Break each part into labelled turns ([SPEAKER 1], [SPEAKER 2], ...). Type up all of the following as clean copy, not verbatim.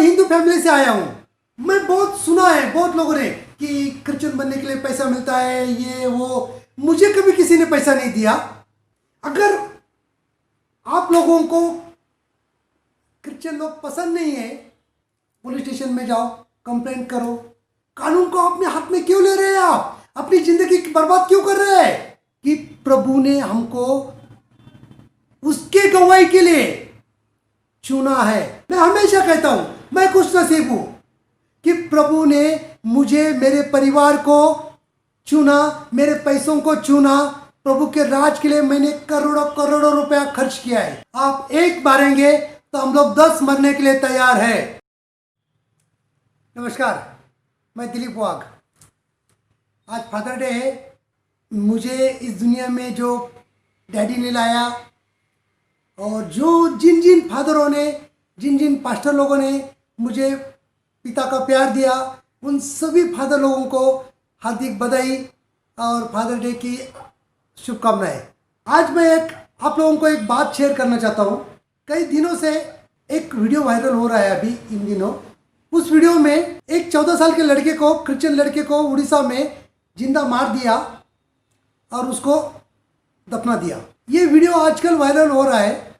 [SPEAKER 1] Hindu family से आया हूँ। मैं बहुत सुना है बहुत लोगों ने कि क्रिश्चियन बनने के लिए पैसा मिलता है, ये वो। मुझे कभी किसी ने पैसा नहीं दिया। अगर आप लोगों को क्रिश्चियन लोग पसंद नहीं है, पुलिस स्टेशन में जाओ, कंप्लेंट करो। कानून को अपने हाथ में क्यों ले रहे हैं? आप अपनी जिंदगी बर्बाद क्यों कर रहे हैं? कि प्रभु ने हमको उसके गवाही के लिए चुना है। मैं हमेशा कहता हूं मैं खुश नसीब हूं कि प्रभु ने मुझे, मेरे परिवार को चुना, मेरे पैसों को चुना। प्रभु के राज के लिए मैंने करोड़ों करोड़ों रुपया खर्च किया है। आप एक मारेंगे तो हम लोग 10 मरने के लिए तैयार है। नमस्कार, मैं दिलीप वाघ। आज फादर डे है। मुझे इस दुनिया में जो डैडी ने लाया और जो जिन जिन फादरों ने, जिन जिन पास्टर लोगों ने मुझे पिता का प्यार दिया, उन सभी फादर लोगों को हार्दिक बधाई और फादर डे की शुभकामनाएं। आज मैं आप लोगों को एक बात शेयर करना चाहता हूं। कई दिनों से एक वीडियो वायरल हो रहा है अभी इन दिनों। उस वीडियो में एक 14 साल के लड़के को, क्रिश्चियन लड़के को उड़ीसा में जिंदा मार दिया और उसको दफना दिया। ये वीडियो आजकल वायरल हो रहा है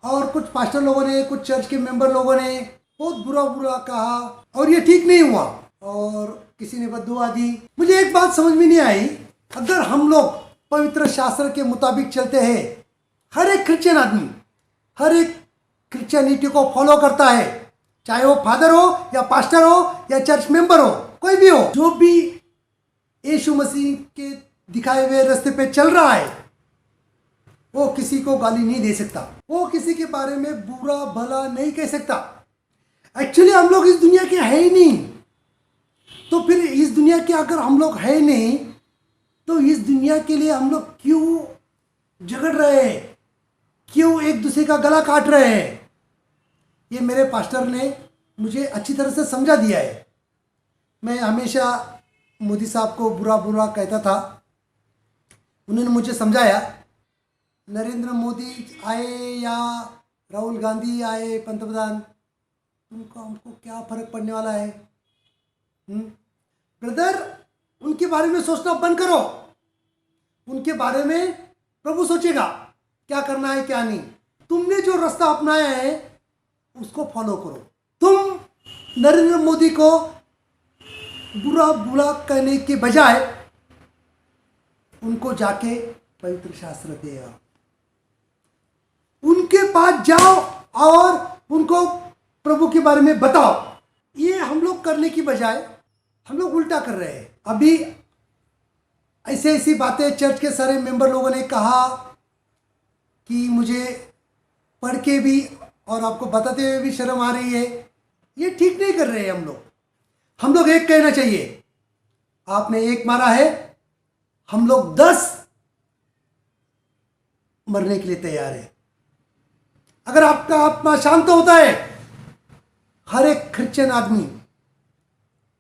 [SPEAKER 1] और कुछ पास्टर लोगों ने, कुछ चर्च के मेंबर लोगों ने बहुत बुरा बुरा कहा और ये ठीक नहीं हुआ और किसी ने बद्दुआ दी। मुझे एक बात समझ में नहीं आई। अगर हम लोग पवित्र शास्त्र के मुताबिक चलते हैं, हर एक क्रिश्चियन आदमी हर एक क्रिश्चियनिटी को फॉलो करता है, चाहे वो फादर हो या पास्टर हो या चर्च मेंबर हो, कोई भी हो, जो भी यीशु मसीह के दिखाए हुए रास्ते पे चल रहा है, वो किसी को गाली नहीं दे सकता, वो किसी के बारे में बुरा भला नहीं कह सकता। एक्चुअली हम लोग इस दुनिया के है ही नहीं। तो फिर इस दुनिया के अगर हम लोग है नहीं तो इस दुनिया के लिए हम लोग क्यों झगड़ रहे हैं, क्यों एक दूसरे का गला काट रहे हैं? ये मेरे पास्टर ने मुझे अच्छी तरह से समझा दिया है। मैं हमेशा मोदी साहब को बुरा बुरा कहता था, उन्होंने मुझे समझाया, नरेंद्र मोदी आए या राहुल गांधी आए पंतप्रधान, उनको हमको क्या फर्क पड़ने वाला है? ब्रदर, उनके बारे में सोचना बंद करो। उनके बारे में प्रभु सोचेगा क्या करना है क्या नहीं। तुमने जो रास्ता अपनाया है उसको फॉलो करो। तुम नरेंद्र मोदी को बुरा बुरा कहने के बजाय उनको जाके पवित्र शास्त्र दे आओ, उनके पास जाओ और उनको प्रभु के बारे में बताओ। ये हम लोग करने की बजाय हम लोग उल्टा कर रहे हैं। अभी ऐसे ऐसी बातें चर्च के सारे मेंबर लोगों ने कहा कि मुझे पढ़ के भी और आपको बताते हुए भी शर्म आ रही है। ये ठीक नहीं कर रहे हैं हम लोग एक कहना चाहिए, आपने एक मारा है, हम लोग 10 मरने के लिए तैयार है। अगर आपका आत्मा शांत होता है, हर एक क्रिश्चियन आदमी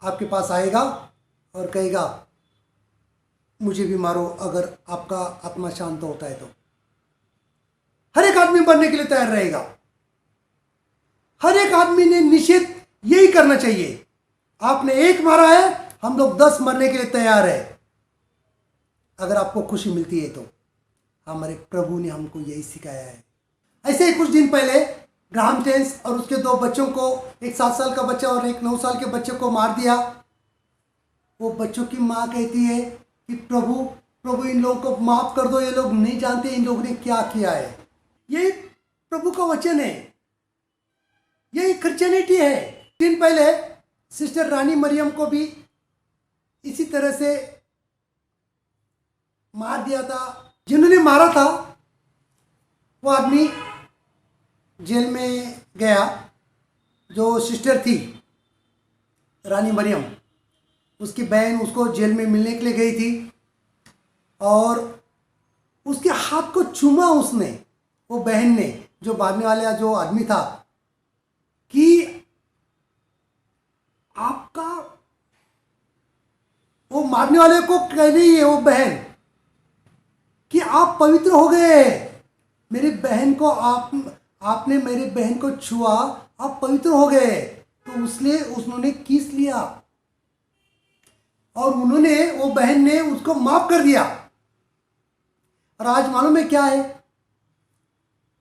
[SPEAKER 1] आपके पास आएगा और कहेगा मुझे भी मारो। अगर आपका आत्मा शांत होता है तो हर एक आदमी मरने के लिए तैयार रहेगा। हर एक आदमी ने निषेध यही करना चाहिए, आपने एक मारा है, हम लोग 10 मरने के लिए तैयार है। अगर आपको खुशी मिलती है तो हमारे प्रभु ने हमको यही सिखाया है। ऐसे ही कुछ दिन पहले ग्राहम टेंस और उसके 2 बच्चों को, एक 7 साल का बच्चा और एक 9 साल के बच्चे को मार दिया। वो बच्चों की माँ कहती है कि प्रभु इन लोगों को माफ कर दो, ये लोग नहीं जानते इन लोगों ने क्या किया है। यही प्रभु का वचन है, यही क्रिश्चियनिटी है। दिन पहले सिस्टर रानी मरियम को भी इसी तरह से मार दिया था। जिन्होंने मारा था वो आदमी जेल में गया। जो सिस्टर थी रानी मरियम, उसकी बहन उसको जेल में मिलने के लिए गई थी और उसके हाथ को चूमा उसने, वो बहन ने, जो मारने वाला जो आदमी था, कि आपका, वो मारने वाले को कह रही है वो बहन कि आप पवित्र हो गए, मेरी बहन को आपने मेरी बहन को छुआ, आप पवित्र हो गए। तो उन्होंने किस लिया और वो बहन ने उसको माफ कर दिया। और आज मालूम है क्या है,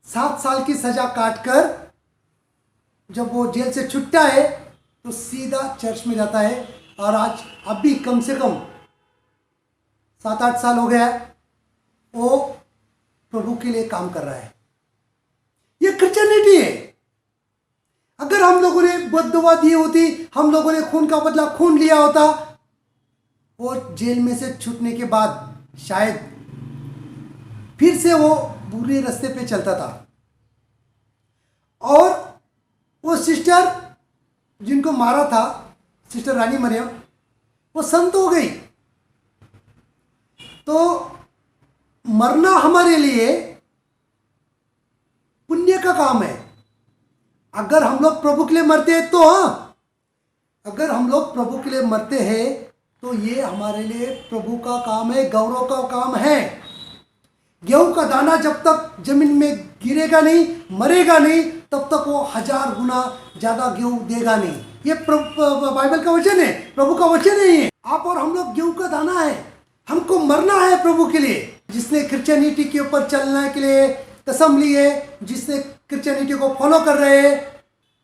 [SPEAKER 1] 7 साल की सजा काटकर जब वो जेल से छूटता है तो सीधा चर्च में जाता है। और आज अभी कम से कम 7-8 साल हो गया है वो प्रभु के लिए काम कर रहा है। ये क्रिश्चियनिटी है। अगर हम लोगों ने बद्दुआ दी होती, हम लोगों ने खून का बदला खून लिया होता, वो जेल में से छूटने के बाद शायद फिर से वो बुरे रास्ते पे चलता था। और वो सिस्टर जिनको मारा था, सिस्टर रानी मरियम, वो संत हो गई। तो मरना हमारे लिए पुण्य का काम है। अगर हम लोग प्रभु के लिए मरते हैं तो अगर हम लोग प्रभु के लिए मरते हैं तो ये हमारे लिए प्रभु का काम है, गौरव का काम है। गेहूं का दाना जब तक जमीन में गिरेगा नहीं, मरेगा नहीं, तब तक वो 1000 गुना ज्यादा गेहूं देगा नहीं। ये बाइबल का वचन है, प्रभु का वचन है। ये आप और हम लोग गेहूं का दाना है। हमको मरना है प्रभु के लिए। जिसने क्रिश्चियनिटी के ऊपर चलने के लिए कसम ली है, जिसने क्रिश्चियनिटी को फॉलो कर रहे हैं,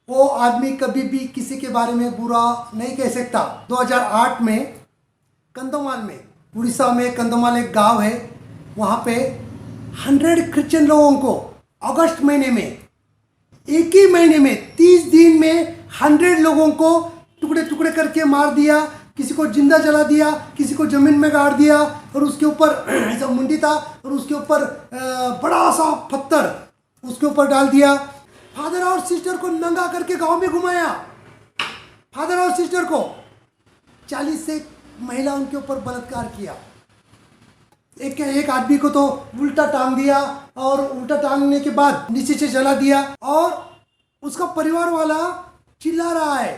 [SPEAKER 1] वो आदमी कभी भी किसी के बारे में बुरा नहीं कह सकता। 2008 में कंधमाल में, उड़ीसा में कंधमाल एक गांव है, वहाँ पे 100 क्रिश्चियन लोगों को अगस्त महीने में, एक ही महीने में 30 दिन में 100 लोगों को टुकड़े टुकड़े करके मार दिया। किसी को जिंदा जला दिया, किसी को जमीन में गाड़ दिया, और उसके ऊपर ऐसा मुंडी था और उसके ऊपर बड़ा सा पत्थर उसके ऊपर डाल दिया। फादर और सिस्टर को नंगा करके गांव में घुमाया। फादर और सिस्टर को 40 से महिला उनके ऊपर बलात्कार किया। एक आदमी को तो उल्टा टांग दिया, और उल्टा टांगने के बाद नीचे से जला दिया। और उसका परिवार वाला चिल्ला रहा है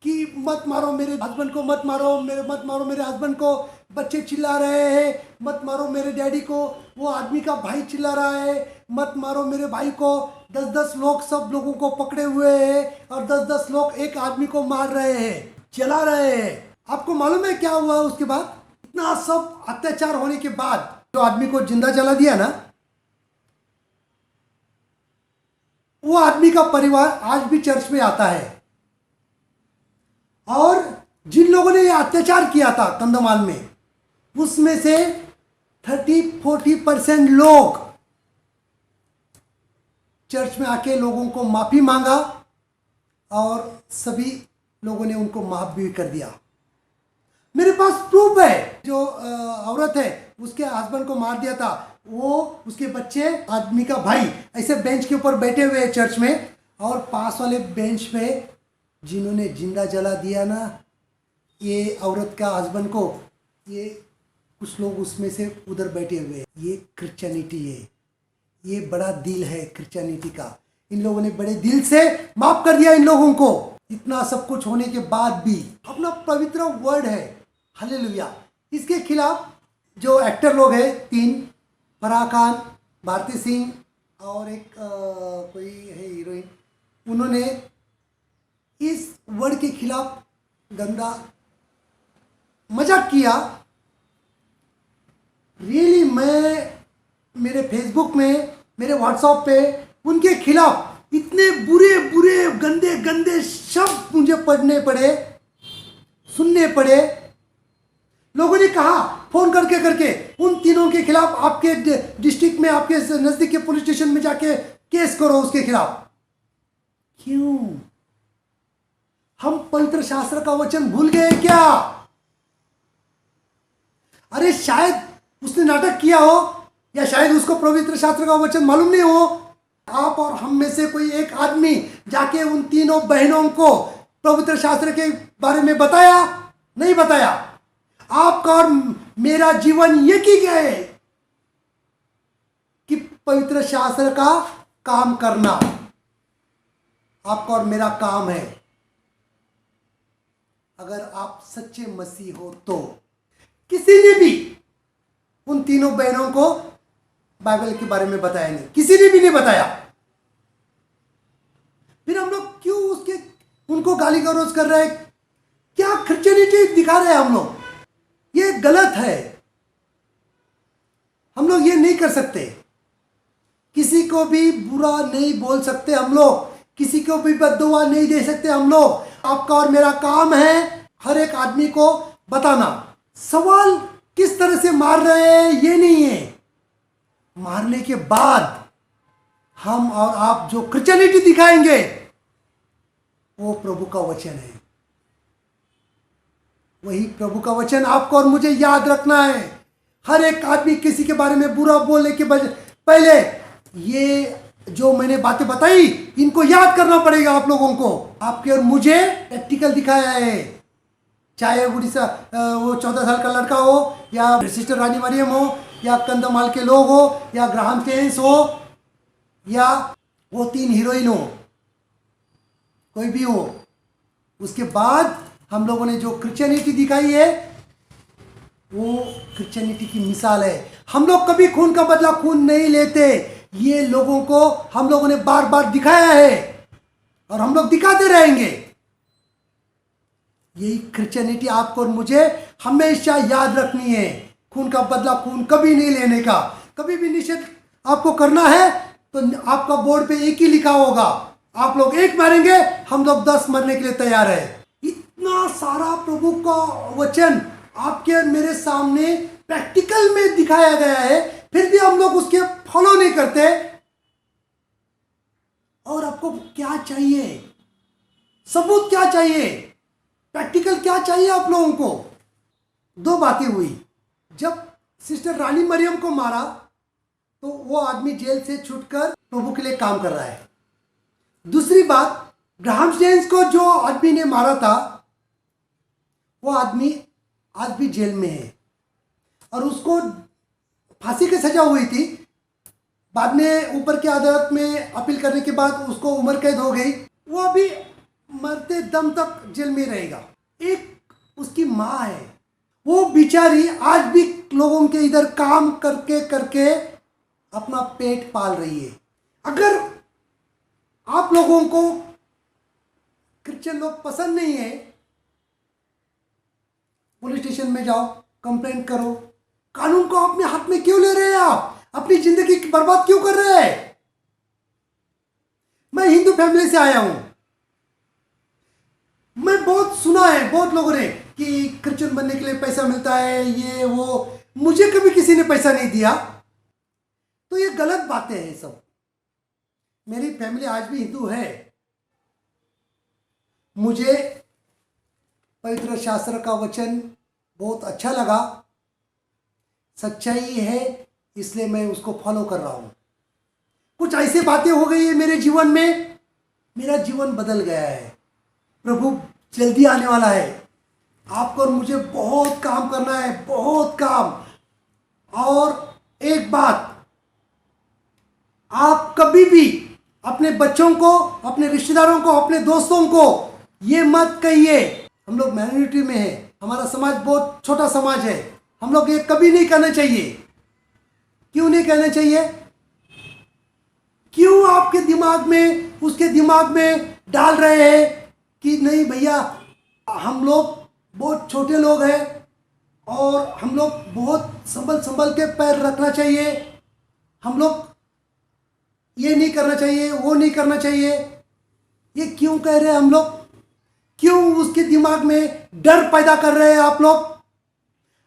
[SPEAKER 1] कि मत मारो मेरे हस्बैंड को, मत मारो मेरे हस्बैंड को। बच्चे चिल्ला रहे हैं मत मारो मेरे डैडी को। वो आदमी का भाई चिल्ला रहा है मत मारो मेरे भाई को। 10-10 लोग सब लोगों को पकड़े हुए हैं, और 10-10 लोग एक आदमी को मार रहे हैं, जला रहे हैं। आपको मालूम है क्या हुआ उसके बाद? इतना सब अत्याचार होने के बाद जो आदमी को जिंदा जला दिया ना, वो आदमी का परिवार आज भी चर्च में आता है। और जिन लोगों ने ये अत्याचार किया था कंधमाल में, उसमें से 30-40% लोग चर्च में आके लोगों को माफी मांगा, और सभी लोगों ने उनको माफ भी कर दिया। मेरे पास प्रूफ है। जो औरत है उसके हस्बैंड को मार दिया था, वो उसके बच्चे, आदमी का भाई ऐसे बेंच के ऊपर बैठे हुए चर्च में, और पास वाले बेंच पे जिन्होंने जिंदा जला दिया ना ये औरत का हस्बैंड को, ये कुछ लोग उसमें से उधर बैठे हुए हैं। ये क्रिश्चियनिटी है। ये बड़ा दिल है क्रिश्चियनिटी का। इन लोगों ने बड़े दिल से माफ कर दिया इन लोगों को। इतना सब कुछ होने के बाद भी अपना पवित्र वर्ड है, हालेलुया। इसके खिलाफ जो एक्टर लोग हैं 3, फराह खान, भारती सिंह और एक कोई है हीरोइन, उन्होंने इस वर्ड के खिलाफ गंदा मजाक किया। रियली मैं मेरे फेसबुक में, मेरे व्हाट्सएप पे उनके खिलाफ इतने बुरे बुरे गंदे गंदे शब्द मुझे पढ़ने पड़े, सुनने पड़े। लोगों ने कहा फोन करके उन तीनों के खिलाफ आपके डिस्ट्रिक्ट में, आपके नजदीक के पुलिस स्टेशन में जाके केस करो उसके खिलाफ। क्यों? हम पवित्र शास्त्र का वचन भूल गए क्या? अरे शायद उसने नाटक किया हो, या शायद उसको पवित्र शास्त्र का वचन मालूम नहीं हो। आप और हम में से कोई एक आदमी जाके उन तीनों बहनों को पवित्र शास्त्र के बारे में बताया? नहीं बताया। आपका और मेरा जीवन एक ही है कि पवित्र शास्त्र का काम करना आपका और मेरा काम है। अगर आप सच्चे मसीह हो तो किसी ने भी उन तीनों बहनों को बाइबल के बारे में बताया नहीं, किसी ने भी नहीं बताया। फिर हम लोग क्यों उनको गाली गलौज कर रहे हैं। क्या क्रिश्चियनिटी दिखा रहे हैं हम लोग? ये गलत है। हम लोग ये नहीं कर सकते। किसी को भी बुरा नहीं बोल सकते हम लोग, किसी को भी बद्दुआ नहीं दे सकते हम लोग। आपका और मेरा काम है हर एक आदमी को बताना। सवाल किस तरह से मार रहे हैं ये नहीं है, मारने के बाद हम और आप जो क्रिश्चियनिटी दिखाएंगे वो प्रभु का वचन है। वही प्रभु का वचन आपको और मुझे याद रखना है। हर एक आदमी किसी के बारे में बुरा बोलने के पहले ये जो मैंने बातें बताई इनको याद करना पड़ेगा आप लोगों को। आपके और मुझे प्रैक्टिकल दिखाया है। चाहे उड़ीसा वो 14 साल का लड़का हो, या सिस्टर रानी मरियम हो, या कंधमाल के लोग हो, या ग्राहम स्टेन्स हो, या वो 3 हीरोइन हो, कोई भी हो। उसके बाद हम लोगों ने जो क्रिश्चियनिटी दिखाई है वो क्रिश्चियनिटी की मिसाल है। हम लोग कभी खून का बदला खून नहीं लेते। ये लोगों को हम लोगों ने बार बार दिखाया है और हम लोग दिखाते रहेंगे। यही क्रिश्चियनिटी आपको और मुझे हमेशा याद रखनी है। खून का बदला खून कभी नहीं लेने का। कभी भी निषेध आपको करना है तो आपका बोर्ड पे एक ही लिखा होगा, आप लोग 1 मारेंगे, हम लोग 10 मरने के लिए तैयार है। इतना सारा प्रभु का वचन आपके और मेरे सामने प्रैक्टिकल में दिखाया गया है, फिर भी हम लोग उसके फॉलो नहीं करते। और आपको क्या चाहिए? सबूत क्या चाहिए? प्रैक्टिकल क्या चाहिए आप लोगों को? 2 बातें हुई। जब सिस्टर रानी मरियम को मारा तो वो आदमी जेल से छूटकर प्रभु के लिए काम कर रहा है। दूसरी बात, ग्राहम स्टेन्स को जो आदमी ने मारा था वो आदमी आज भी जेल में है और उसको फांसी की सजा हुई थी। बाद में ऊपर की अदालत में अपील करने के बाद उसको उम्र कैद हो गई। वो अभी मरते दम तक जेल में रहेगा। एक उसकी माँ है, वो बेचारी आज भी लोगों के इधर काम करके करके अपना पेट पाल रही है। अगर आप लोगों को क्रिश्चियन लोग पसंद नहीं है, पुलिस स्टेशन में जाओ, कंप्लेंट करो। कानून को अपने हाथ में क्यों ले रहे हैं? आप अपनी जिंदगी बर्बाद क्यों कर रहे हैं? मैं हिंदू फैमिली से आया हूं। मैं बहुत सुना है बहुत लोगों ने कि क्रिश्चियन बनने के लिए पैसा मिलता है, ये वो। मुझे कभी किसी ने पैसा नहीं दिया, तो ये गलत बातें हैं सब। मेरी फैमिली आज भी हिंदू है। मुझे पवित्र शास्त्र का वचन बहुत अच्छा लगा, सच्चाई है, इसलिए मैं उसको फॉलो कर रहा हूं। कुछ ऐसी बातें हो गई है मेरे जीवन में, मेरा जीवन बदल गया है। प्रभु जल्दी आने वाला है। आपको और मुझे बहुत काम करना है, बहुत काम। और एक बात, आप कभी भी अपने बच्चों को, अपने रिश्तेदारों को, अपने दोस्तों को ये मत कहिए। हम लोग माइनॉरिटी में हैं, हमारा समाज बहुत छोटा समाज है, हम लोग ये कभी नहीं करना चाहिए। क्यों नहीं कहना चाहिए? क्यों आपके दिमाग में, उसके दिमाग में डाल रहे हैं कि नहीं भैया, हम लोग बहुत छोटे लोग हैं और हम लोग बहुत संभल संभल के पैर रखना चाहिए, हम लोग ये नहीं करना चाहिए, वो नहीं करना चाहिए। ये क्यों कह रहे हैं हम लोग? क्यों उसके दिमाग में डर पैदा कर रहे हैं आप लोग?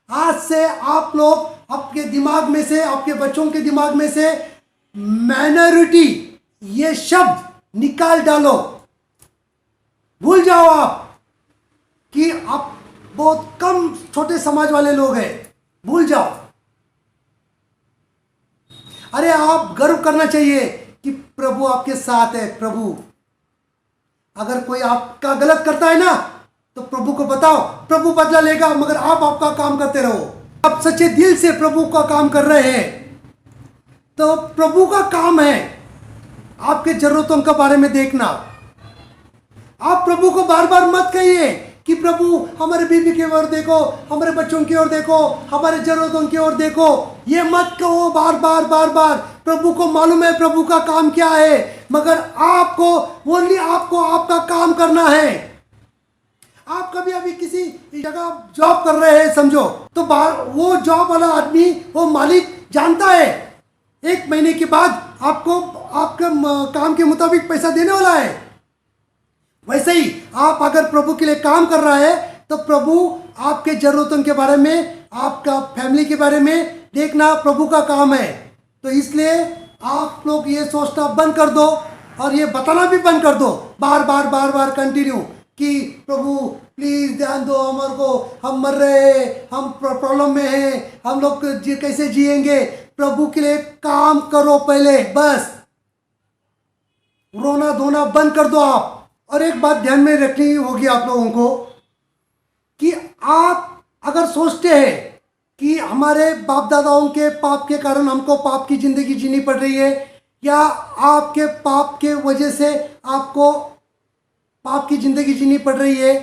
[SPEAKER 1] आज से आप लोग आपके दिमाग में से, आपके बच्चों के दिमाग में से माइनॉरिटी ये शब्द निकाल डालो। भूल जाओ आप कि आप बहुत कम छोटे समाज वाले लोग हैं, भूल जाओ। अरे आप गर्व करना चाहिए कि प्रभु आपके साथ है। प्रभु, अगर कोई आपका गलत करता है ना तो प्रभु को बताओ, प्रभु बदला लेगा, मगर आप आपका काम करते रहो। आप सच्चे दिल से प्रभु का काम कर रहे हैं तो प्रभु का काम है आपके जरूरतों के बारे में देखना। आप प्रभु को बार बार मत कहिए कि प्रभु हमारे बीवी की ओर देखो, हमारे बच्चों की ओर देखो, हमारे जरूरतों की ओर देखो। ये मत कहो बार बार बार बार। प्रभु को मालूम है प्रभु का काम क्या है। मगर आपको ओनली आपको आपका काम करना है। आप कभी अभी किसी जगह जॉब कर रहे हैं समझो, तो वो जॉब वाला आदमी, वो मालिक जानता है 1 महीने के बाद आपको आपके काम के मुताबिक पैसा देने वाला है। वैसे ही आप अगर प्रभु के लिए काम कर रहा है तो प्रभु आपके जरूरतों के बारे में, आपका फैमिली के बारे में देखना प्रभु का काम है। तो इसलिए आप लोग ये सोचना बंद कर दो और ये बताना भी बंद कर दो बार बार बार बार कंटिन्यू कि प्रभु प्लीज ध्यान दो हमारे को, हम मर रहे हैं, हम प्रॉब्लम में हैं, हम लोग कैसे जिएंगे। प्रभु के लिए काम करो पहले, बस रोना धोना बंद कर दो आप। और एक बात ध्यान में रखनी होगी आप लोगों को कि आप अगर सोचते हैं कि हमारे बाप दादाओं के पाप के कारण हमको पाप की जिंदगी जीनी पड़ रही है, या आपके पाप के वजह से आपको पाप की जिंदगी जीनी पड़ रही है,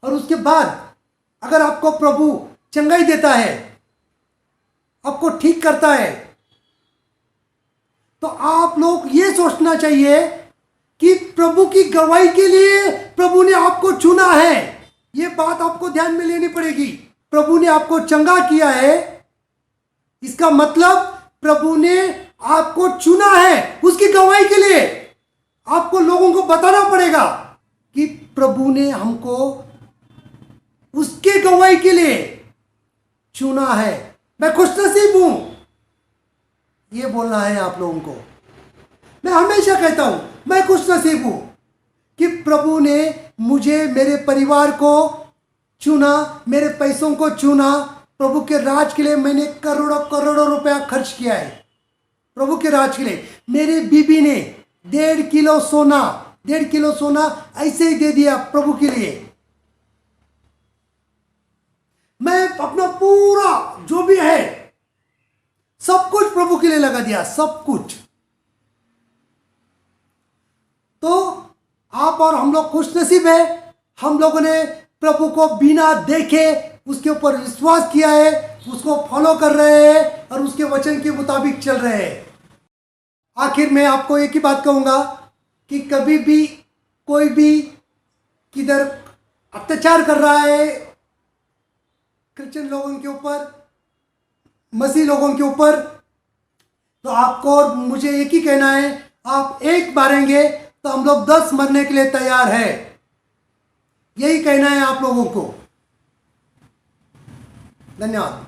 [SPEAKER 1] और उसके बाद अगर आपको प्रभु चंगाई देता है, आपको ठीक करता है, तो आप लोग ये सोचना चाहिए कि प्रभु की गवाही के लिए प्रभु ने आपको चुना है। ये बात आपको ध्यान में लेनी पड़ेगी। प्रभु ने आपको चंगा किया है, इसका मतलब प्रभु ने आपको चुना है उसकी गवाही के लिए। आपको लोगों को बताना पड़ेगा कि प्रभु ने हमको उसके गवाही के लिए चुना है। मैं खुशनसीब हूं, ये बोलना है आप लोगों को। मैं हमेशा कहता हूं मैं खुशनसीब हूं कि प्रभु ने मुझे, मेरे परिवार को चुना, मेरे पैसों को चुना। प्रभु के राज के लिए मैंने करोड़ों करोड़ों रुपया खर्च किया है प्रभु के राज के लिए। मेरी बीबी ने 1.5 किलो सोना ऐसे ही दे दिया प्रभु के लिए। मैं अपना पूरा जो भी है सब कुछ प्रभु के लिए लगा दिया, सब कुछ। तो आप और हम लोग खुशनसीब है, हम लोगों ने प्रभु को बिना देखे उसके ऊपर विश्वास किया है, उसको फॉलो कर रहे हैं और उसके वचन के मुताबिक चल रहे हैं। आखिर में आपको एक ही बात कहूंगा कि कभी भी कोई भी किधर अत्याचार कर रहा है क्रिश्चियन लोगों के ऊपर, मसीह लोगों के ऊपर, तो आपको और मुझे एक ही कहना है, आप एक मारेंगे तो हम लोग 10 मरने के लिए तैयार है। यही कहना है आप लोगों को। धन्यवाद।